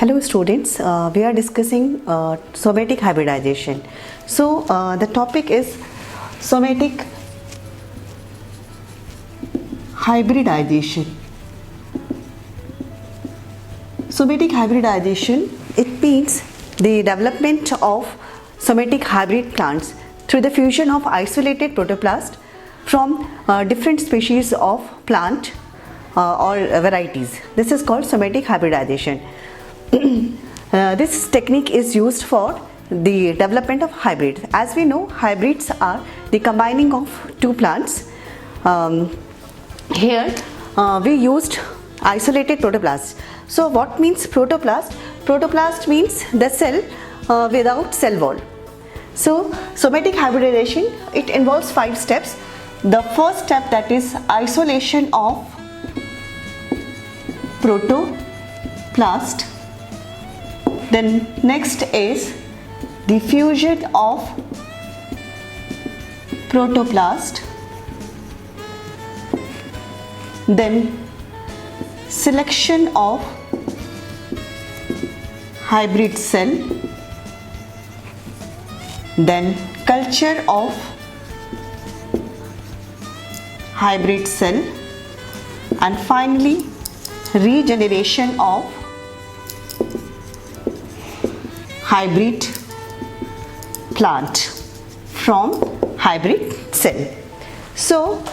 Hello students, we are discussing somatic hybridization. So the topic is somatic hybridization. Somatic hybridization, it means the development of somatic hybrid plants through the fusion of isolated protoplast from different species of plant or varieties. This is called somatic hybridization. This technique is used for the development of hybrids. As we know, hybrids are the combining of two plants. Here we used isolated protoplast. So what means protoplast? Protoplast means the cell without cell wall. So somatic hybridization, it involves 5 steps. The first step, that is isolation of protoplast. Then next is the fusion of protoplast. Then selection of hybrid cell. Then culture of hybrid cell, and finally regeneration of hybrid plant from hybrid cell. So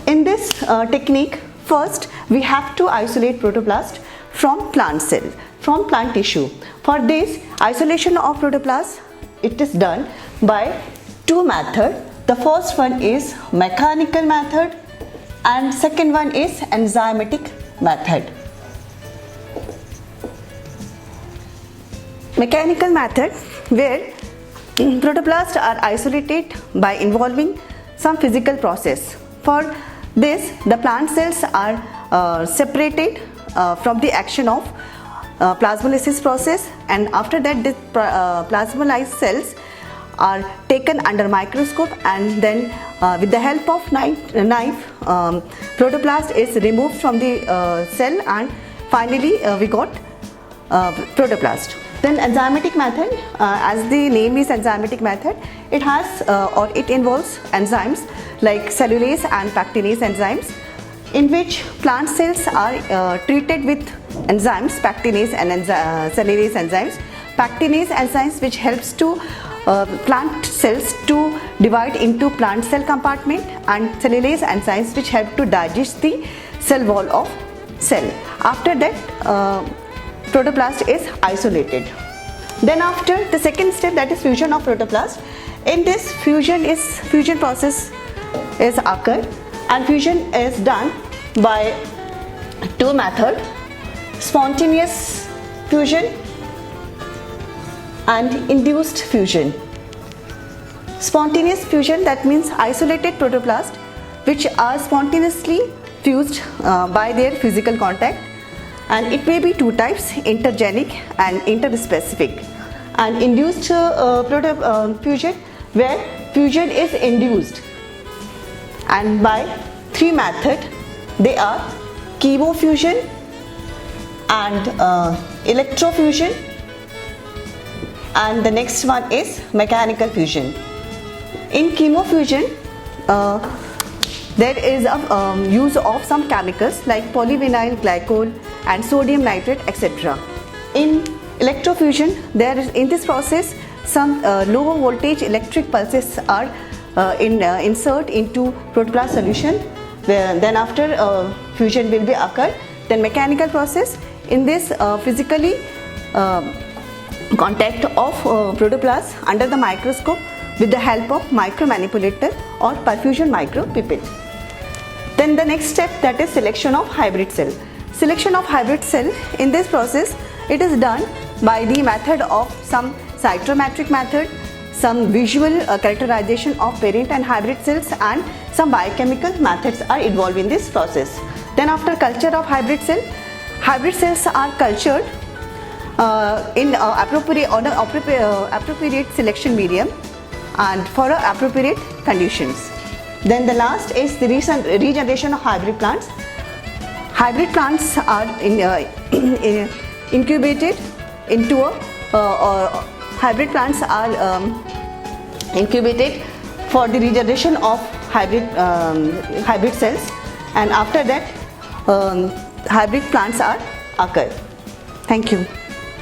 in this technique, first we have to isolate protoplast from plant cell, from plant tissue. For this isolation of protoplast, it is done by 2 methods. The first one is mechanical method and second one is enzymatic method. Mechanical method, where protoplasts are isolated by involving some physical process. For this, the plant cells are separated from the action of plasmolysis process, and after that the plasmolysed cells are taken under microscope, and then with the help of knife protoplast is removed from the cell, and finally we got protoplast. Then enzymatic method, as the name is enzymatic method, it has or it involves enzymes like cellulase and pectinase enzymes, in which plant cells are treated with enzymes, pectinase and cellulase enzymes. Pectinase enzymes which helps to plant cells to divide into plant cell compartment, and cellulase enzymes which help to digest the cell wall of cell. After that, protoplast is isolated. Then after, the second step, that is fusion of protoplast. In this fusion process is occur, and fusion is done by 2 methods: spontaneous fusion and induced fusion. Spontaneous fusion, that means isolated protoplast which are spontaneously fused by their physical contact, and it may be 2 types: intergenic and interspecific. And induced fusion, where fusion is induced, and by 3 methods. They are chemofusion and electrofusion, and the next one is mechanical fusion. In chemofusion, there is a use of some chemicals like polyvinyl glycol and sodium nitrate, etc. In electrofusion, there is, in this process, some low voltage electric pulses are insert into protoplast solution, where then after fusion will be occur. Then mechanical process, in this physically contact of protoplast under the microscope with the help of micromanipulator or perfusion micropipette. Then the next step, that is selection of hybrid cell. Selection of hybrid cell, in this process it is done by the method of some cytometric method, some visual characterization of parent and hybrid cells, and some biochemical methods are involved in this process. Then after culture of hybrid cells are cultured in appropriate selection medium and for appropriate conditions. Then the last is the regeneration of hybrid plants. Hybrid plants are incubated into a or hybrid plants are incubated for the regeneration of hybrid cells, and after that hybrid plants are occur. Thank you.